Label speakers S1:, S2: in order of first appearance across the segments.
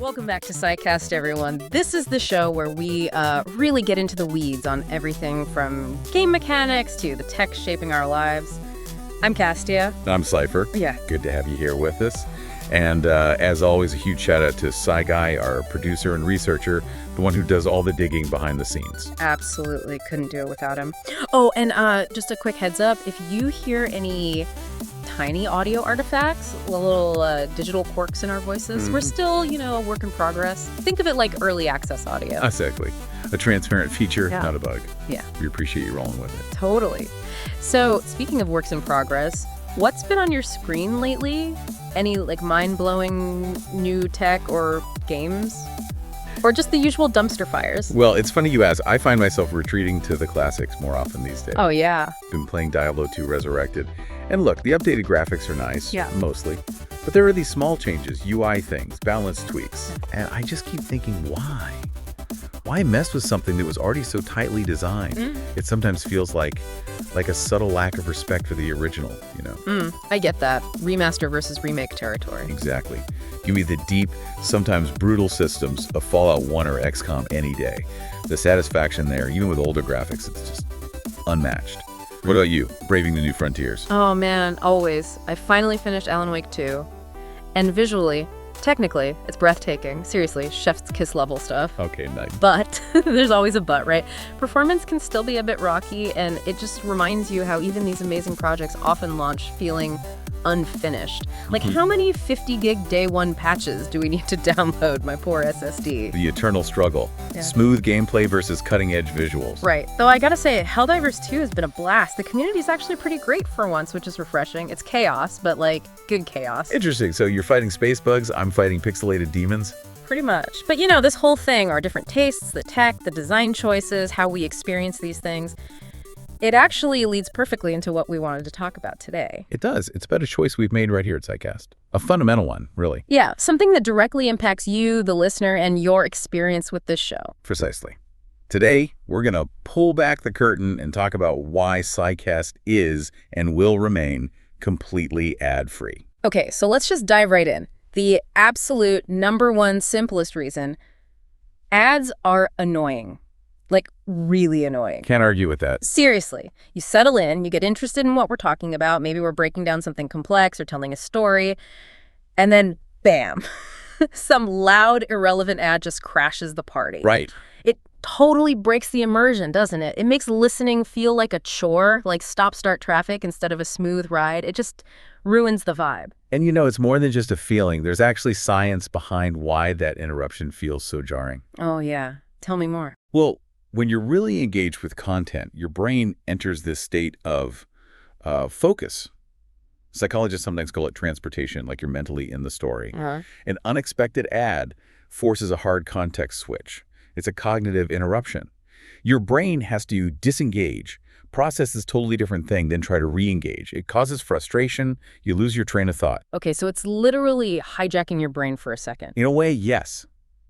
S1: Welcome back to Psycast, everyone. This is the show where we really get into the weeds on everything from game mechanics to the tech shaping our lives. I'm Castia.
S2: I'm Cypher.
S1: Yeah.
S2: Good to have you here with us. And as always, a huge shout out to Psyguy, our producer and researcher, the one who does all the digging behind the scenes.
S1: Absolutely. Couldn't do it without him. Oh, and just a quick heads up. If you hear any tiny audio artifacts, little digital quirks in our voices, we're still, a work in progress. Think of it like early access audio.
S2: Exactly. A transparent feature,
S1: Yeah.
S2: not a bug.
S1: Yeah.
S2: We appreciate you rolling with it.
S1: Totally. So, speaking of works in progress, what's been on your screen lately? Any mind-blowing new tech or games? Or just the usual dumpster fires?
S2: Well, it's funny you ask. I find myself retreating to the classics more often these days.
S1: Oh, yeah.
S2: Been playing Diablo 2 Resurrected. And look, the updated graphics are nice,
S1: Yeah.
S2: mostly. But there are these small changes, UI things, balance tweaks. And I just keep thinking, why? Why mess with something that was already so tightly designed? It sometimes feels like a subtle lack of respect for the original,
S1: I get that. Remaster versus remake territory.
S2: Exactly. Give me the deep, sometimes brutal systems of Fallout 1 or XCOM any day. The satisfaction there, even with older graphics, it's just unmatched. What about you, braving the new frontiers?
S1: Oh, man, always. I finally finished Alan Wake 2. And visually, technically, it's breathtaking. Seriously, chef's kiss level stuff.
S2: Okay, nice.
S1: But, there's always a but, right? Performance can still be a bit rocky, and it just reminds you how even these amazing projects often launch feeling unfinished. How many 50 gig day one patches do we need to download, my poor SSD?
S2: The eternal struggle.
S1: Yeah.
S2: Smooth gameplay versus cutting-edge visuals.
S1: Right. Though I gotta say, Helldivers 2 has been a blast. The community's actually pretty great for once, which is refreshing. It's chaos, but good chaos.
S2: Interesting. So you're fighting space bugs, I'm fighting pixelated demons?
S1: Pretty much. But this whole thing, our different tastes, the tech, the design choices, how we experience these things, it actually leads perfectly into what we wanted to talk about today.
S2: It does. It's about a choice we've made right here at Psycast. A fundamental one, really.
S1: Yeah, something that directly impacts you, the listener, and your experience with this show.
S2: Precisely. Today, we're going to pull back the curtain and talk about why Psycast is and will remain completely ad-free.
S1: Okay, so let's just dive right in. The absolute number one simplest reason: ads are annoying. Really annoying.
S2: Can't argue with that.
S1: Seriously, you settle in, you get interested in what we're talking about, maybe we're breaking down something complex or telling a story, and then bam, some loud, irrelevant ad just crashes the party.
S2: Right.
S1: It totally breaks the immersion, doesn't it? It makes listening feel like a chore, like stop-start traffic instead of a smooth ride. It just ruins the vibe.
S2: And it's more than just a feeling. There's actually science behind why that interruption feels so jarring.
S1: Oh, yeah. Tell me more.
S2: Well, when you're really engaged with content, your brain enters this state of focus. Psychologists sometimes call it transportation, like you're mentally in the story. An unexpected ad forces a hard context switch. It's a cognitive interruption. Your brain has to disengage, process this totally different thing, then try to re-engage. It causes frustration. You lose your train of thought.
S1: Okay, so it's literally hijacking your brain for a second.
S2: In a way, yes.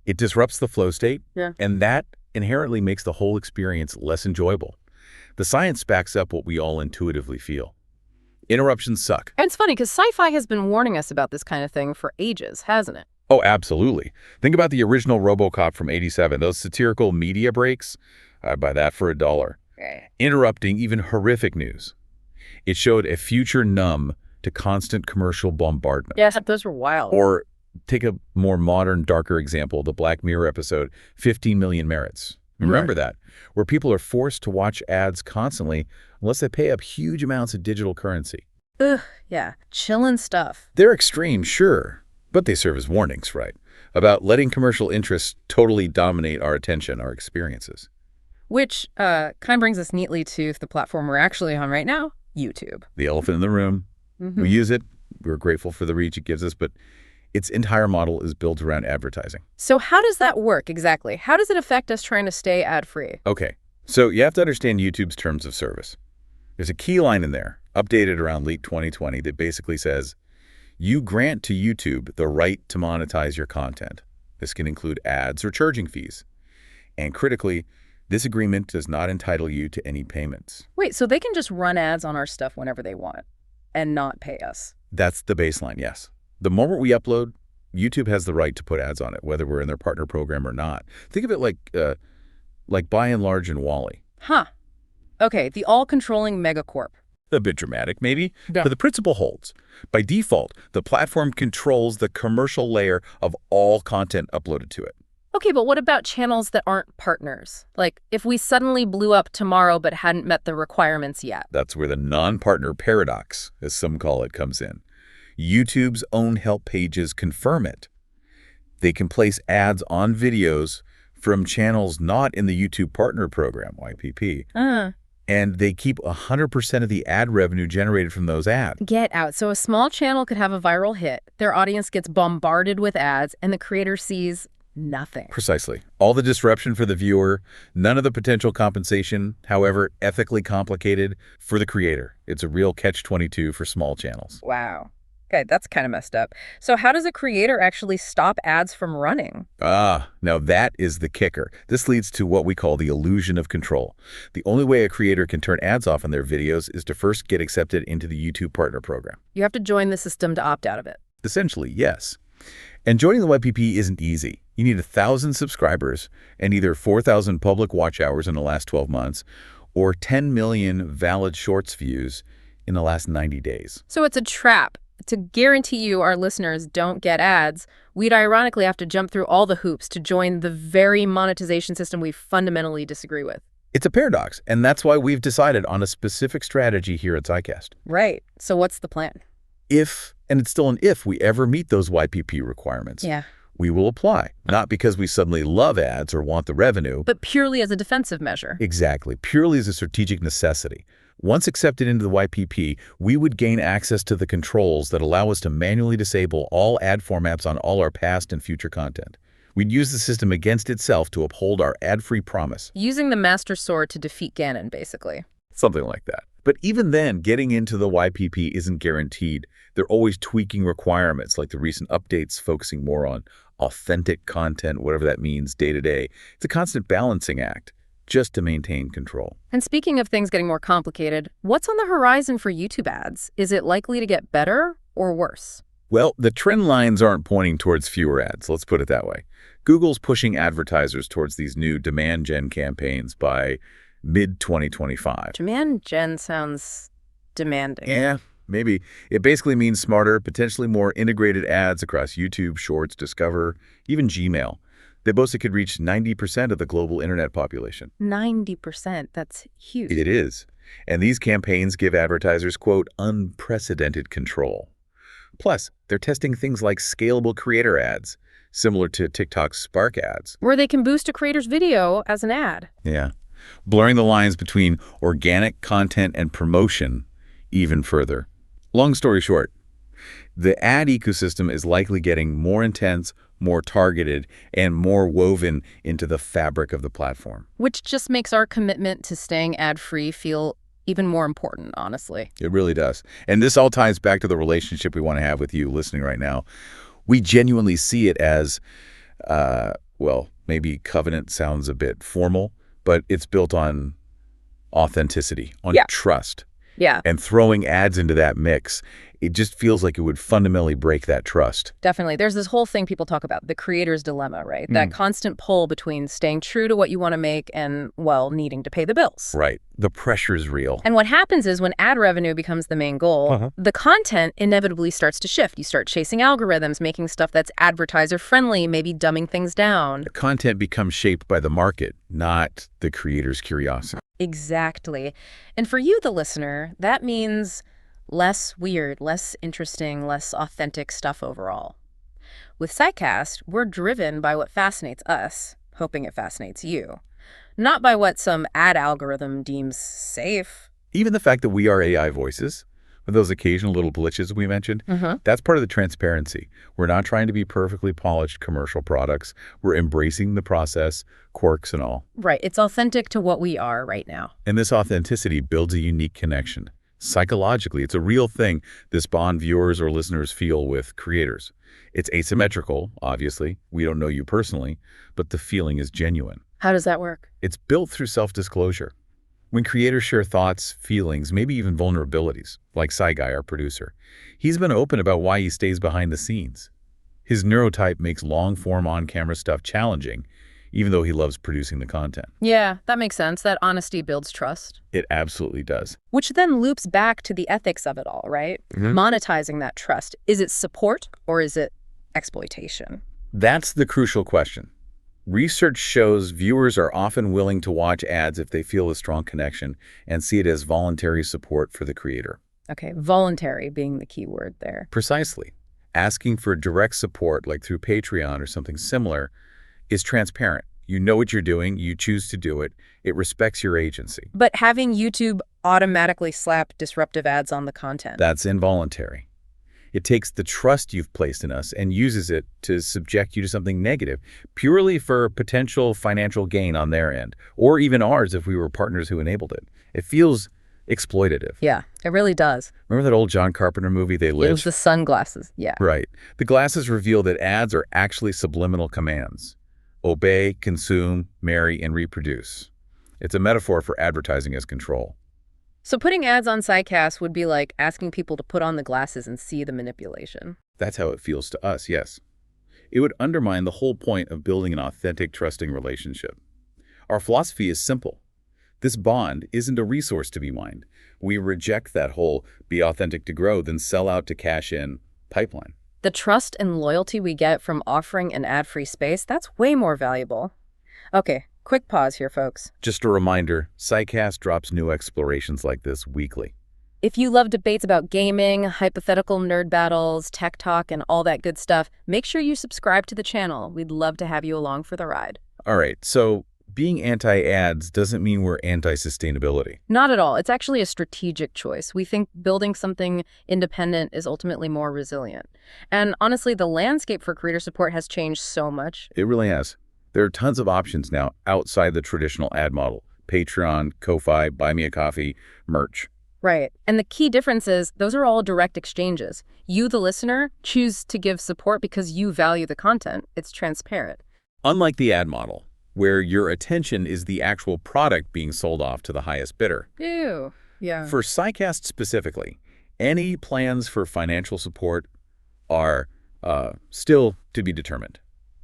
S2: It disrupts the flow state,
S1: Yeah.
S2: and that inherently makes the whole experience less enjoyable. The science backs up what we all intuitively feel. Interruptions suck.
S1: And it's funny because sci-fi has been warning us about this kind of thing for ages, hasn't it?
S2: Oh, absolutely. Think about the original RoboCop from '87. Those satirical media breaks, I'd buy that for $1. Interrupting even horrific news. It showed a future numb to constant commercial bombardment.
S1: Yes, those were wild.
S2: Or take a more modern, darker example, the Black Mirror episode, 15 Million Merits. Remember that, where people are forced to watch ads constantly unless they pay up huge amounts of digital currency.
S1: Ugh, yeah. Chillin' stuff.
S2: They're extreme, sure, but they serve as warnings, right? About letting commercial interests totally dominate our attention, our experiences.
S1: Which kind of brings us neatly to the platform we're actually on right now, YouTube.
S2: The elephant in the room. We use it. We're grateful for the reach it gives us, but its entire model is built around advertising.
S1: So how does that work exactly? How does it affect us trying to stay ad-free?
S2: Okay, so you have to understand YouTube's terms of service. There's a key line in there, updated around late 2020, that basically says, you grant to YouTube the right to monetize your content. This can include ads or charging fees. And critically, this agreement does not entitle you to any payments.
S1: Wait, so they can just run ads on our stuff whenever they want and not pay us?
S2: That's the baseline, yes. The moment we upload, YouTube has the right to put ads on it, whether we're in their partner program or not. Think of it like By and Large and Wall-E.
S1: Huh. Okay, the all-controlling megacorp.
S2: A bit dramatic, maybe,
S1: Yeah.
S2: but the principle holds. By default, the platform controls the commercial layer of all content uploaded to it.
S1: Okay, but what about channels that aren't partners? Like, if we suddenly blew up tomorrow but hadn't met the requirements yet.
S2: That's where the non-partner paradox, as some call it, comes in. YouTube's own help pages confirm it. They can place ads on videos from channels not in the YouTube Partner Program, YPP, and they keep 100% of the ad revenue generated from those ads.
S1: Get out. So a small channel could have a viral hit, their audience gets bombarded with ads, and the creator sees nothing.
S2: Precisely. All the disruption for the viewer, none of the potential compensation, however ethically complicated, for the creator. It's a real catch-22 for small channels.
S1: Wow. Okay, that's kind of messed up. So how does a creator actually stop ads from running?
S2: Now that is the kicker. This leads to what we call the illusion of control. The only way a creator can turn ads off in their videos is to first get accepted into the YouTube Partner Program.
S1: You have to join the system to opt out of it.
S2: Essentially, yes. And joining the YPP isn't easy. You need 1,000 subscribers and either 4,000 public watch hours in the last 12 months or 10 million valid shorts views in the last 90 days.
S1: So it's a trap. To guarantee you our listeners don't get ads, we'd ironically have to jump through all the hoops to join the very monetization system we fundamentally disagree with.
S2: It's a paradox, and that's why we've decided on a specific strategy here at Psycast.
S1: Right. So what's the plan?
S2: If, and it's still an if, we ever meet those YPP requirements, we will apply. Not because we suddenly love ads or want the revenue,
S1: but purely as a defensive measure.
S2: Exactly. Purely as a strategic necessity. Once accepted into the YPP, we would gain access to the controls that allow us to manually disable all ad formats on all our past and future content. We'd use the system against itself to uphold our ad-free promise.
S1: Using the Master Sword to defeat Ganon, basically.
S2: Something like that. But even then, getting into the YPP isn't guaranteed. They're always tweaking requirements, like the recent updates focusing more on authentic content, whatever that means, day to day. It's a constant balancing act, just to maintain control.
S1: And speaking of things getting more complicated, what's on the horizon for YouTube ads? Is it likely to get better or worse?
S2: Well, the trend lines aren't pointing towards fewer ads, let's put it that way. Google's pushing advertisers towards these new demand gen campaigns by mid-2025.
S1: Demand gen sounds demanding.
S2: Yeah, maybe. It basically means smarter, potentially more integrated ads across YouTube, Shorts, Discover, even Gmail. They boast it could reach 90% of the global internet population.
S1: 90%, that's huge.
S2: It is. And these campaigns give advertisers, quote, unprecedented control. Plus, they're testing things like scalable creator ads, similar to TikTok's Spark ads.
S1: Where they can boost a creator's video as an ad.
S2: Yeah. Blurring the lines between organic content and promotion even further. Long story short, the ad ecosystem is likely getting more intense, more targeted, and more woven into the fabric of the platform.
S1: Which just makes our commitment to staying ad-free feel even more important, honestly.
S2: It really does. And this all ties back to the relationship we want to have with you listening right now. We genuinely see it as, well, maybe covenant sounds a bit formal, but it's built on authenticity, on trust.
S1: Yeah.
S2: And throwing ads into that mix, it just feels like it would fundamentally break that trust.
S1: Definitely. There's this whole thing people talk about, the creator's dilemma, right? That constant pull between staying true to what you want to make and, well, needing to pay the bills.
S2: Right. The pressure is real.
S1: And what happens is when ad revenue becomes the main goal, the content inevitably starts to shift. You start chasing algorithms, making stuff that's advertiser-friendly, maybe dumbing things down.
S2: The content becomes shaped by the market, not the creator's curiosity.
S1: Exactly. And for you, the listener, that means less weird, less interesting, less authentic stuff overall. With Psycast, we're driven by what fascinates us, hoping it fascinates you, not by what some ad algorithm deems safe.
S2: Even the fact that we are AI voices, with those occasional little glitches we mentioned, that's part of the transparency. We're not trying to be perfectly polished commercial products. We're embracing the process, quirks and all.
S1: Right. It's authentic to what we are right now.
S2: And this authenticity builds a unique connection. Psychologically, it's a real thing this bond viewers or listeners feel with creators. It's asymmetrical, obviously. We don't know you personally, but the feeling is genuine.
S1: How does that work?
S2: It's built through self-disclosure. When creators share thoughts, feelings, maybe even vulnerabilities, like Psyguy, our producer, he's been open about why he stays behind the scenes. His neurotype makes long-form on-camera stuff challenging, even though he loves producing the content.
S1: Yeah, that makes sense. That honesty builds trust.
S2: It absolutely does.
S1: Which then loops back to the ethics of it all, right? Monetizing that trust. Is it support or is it exploitation?
S2: That's the crucial question. Research shows viewers are often willing to watch ads if they feel a strong connection and see it as voluntary support for the creator.
S1: Okay, voluntary being the key word there.
S2: Precisely. Asking for direct support, like through Patreon or something similar, is transparent. You know what you're doing, you choose to do it, it respects your agency.
S1: But having YouTube automatically slap disruptive ads on the content.
S2: That's involuntary. It takes the trust you've placed in us and uses it to subject you to something negative, purely for potential financial gain on their end, or even ours if we were partners who enabled it. It feels exploitative.
S1: Yeah, it really does.
S2: Remember that old John Carpenter movie, They Live?
S1: It was the sunglasses, yeah.
S2: Right. The glasses reveal that ads are actually subliminal commands. Obey, consume, marry, and reproduce. It's a metaphor for advertising as control.
S1: So putting ads on Psycast would be like asking people to put on the glasses and see the manipulation.
S2: That's how it feels to us, yes. It would undermine the whole point of building an authentic, trusting relationship. Our philosophy is simple. This bond isn't a resource to be mined. We reject that whole be authentic to grow, then sell out to cash in pipeline.
S1: The trust and loyalty we get from offering an ad-free space, that's way more valuable. Okay, quick pause here, folks.
S2: Just a reminder, Psycast drops new explorations like this weekly.
S1: If you love debates about gaming, hypothetical nerd battles, tech talk, and all that good stuff, make sure you subscribe to the channel. We'd love to have you along for the ride.
S2: All right, so being anti-ads doesn't mean we're anti-sustainability.
S1: Not at all. It's actually a strategic choice. We think building something independent is ultimately more resilient. And honestly, the landscape for creator support has changed so much.
S2: It really has. There are tons of options now outside the traditional ad model. Patreon, Ko-Fi, Buy Me a Coffee, merch.
S1: Right. And the key difference is those are all direct exchanges. You, the listener, choose to give support because you value the content. It's transparent.
S2: Unlike the ad model, where your attention is the actual product being sold off to the highest bidder.
S1: Ew. Yeah.
S2: For Psycast specifically, any plans for financial support are still to be determined.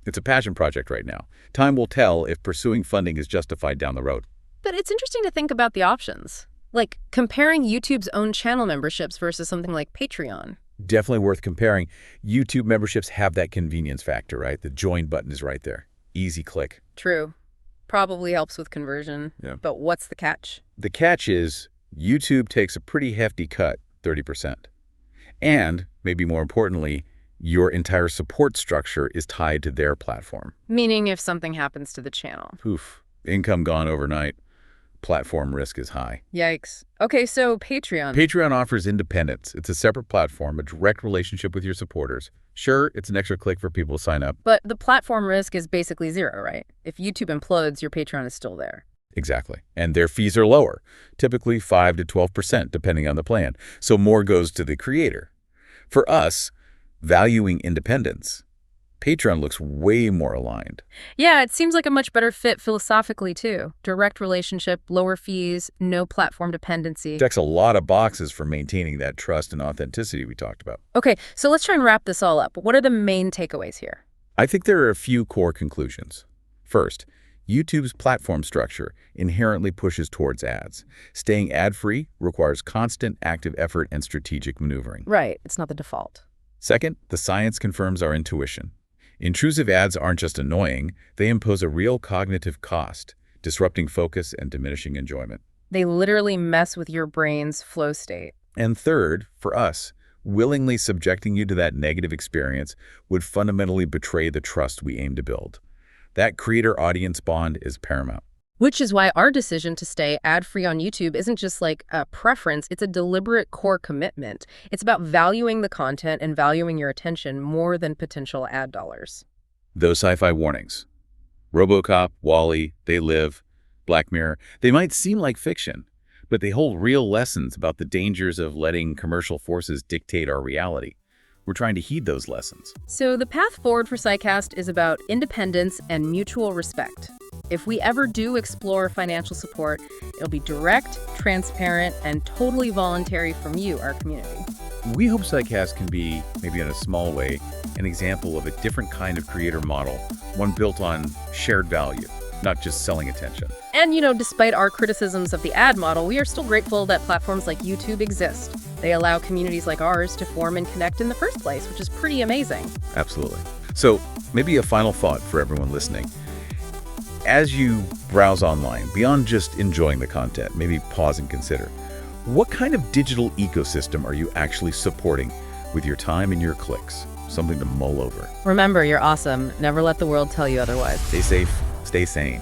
S2: It's a passion project right now. Time will tell if pursuing funding is justified down the road.
S1: But it's interesting to think about the options. Like comparing YouTube's own channel memberships versus something like Patreon.
S2: Definitely worth comparing. YouTube memberships have that convenience factor, right? The join button is right there. Easy click.
S1: True. Probably helps with conversion.
S2: Yeah.
S1: But what's the catch?
S2: The catch is YouTube takes a pretty hefty cut, 30%. And, maybe more importantly, your entire support structure is tied to their platform.
S1: Meaning if something happens to the channel.
S2: Poof. Income gone overnight. Platform risk is high.
S1: Yikes. Okay, so Patreon.
S2: Patreon offers independence. It's a separate platform, a direct relationship with your supporters. Sure, it's an extra click for people to sign up.
S1: But the platform risk is basically zero, right? If YouTube implodes, your Patreon is still there.
S2: Exactly. And their fees are lower, typically 5 to 12%, depending on the plan. So more goes to the creator. For us, valuing independence, Patreon looks way more aligned.
S1: Yeah, it seems like a much better fit philosophically, too. Direct relationship, lower fees, no platform dependency.
S2: Checks a lot of boxes for maintaining that trust and authenticity we talked about.
S1: Okay, so let's try and wrap this all up. What are the main takeaways here?
S2: I think there are a few core conclusions. First, YouTube's platform structure inherently pushes towards ads. Staying ad-free requires constant active effort and strategic maneuvering.
S1: Right, it's not the default.
S2: Second, the science confirms our intuition. Intrusive ads aren't just annoying, they impose a real cognitive cost, disrupting focus and diminishing enjoyment.
S1: They literally mess with your brain's flow state.
S2: And third, for us, willingly subjecting you to that negative experience would fundamentally betray the trust we aim to build. That creator-audience bond is paramount.
S1: Which is why our decision to stay ad-free on YouTube isn't just like a preference, it's a deliberate core commitment. It's about valuing the content and valuing your attention more than potential ad dollars.
S2: Those sci-fi warnings. RoboCop, WALL-E, They Live, Black Mirror, they might seem like fiction, but they hold real lessons about the dangers of letting commercial forces dictate our reality. We're trying to heed those lessons.
S1: So the path forward for Psycast is about independence and mutual respect. If we ever do explore financial support, it'll be direct, transparent, and totally voluntary from you, our community.
S2: We hope Psycast can be, maybe in a small way, an example of a different kind of creator model, one built on shared value, not just selling attention.
S1: And, despite our criticisms of the ad model, we are still grateful that platforms like YouTube exist. They allow communities like ours to form and connect in the first place, which is pretty amazing.
S2: Absolutely. So maybe a final thought for everyone listening. As you browse online, beyond just enjoying the content, maybe pause and consider, what kind of digital ecosystem are you actually supporting with your time and your clicks? Something to mull over.
S1: Remember, you're awesome. Never let the world tell you otherwise.
S2: Stay safe, stay sane.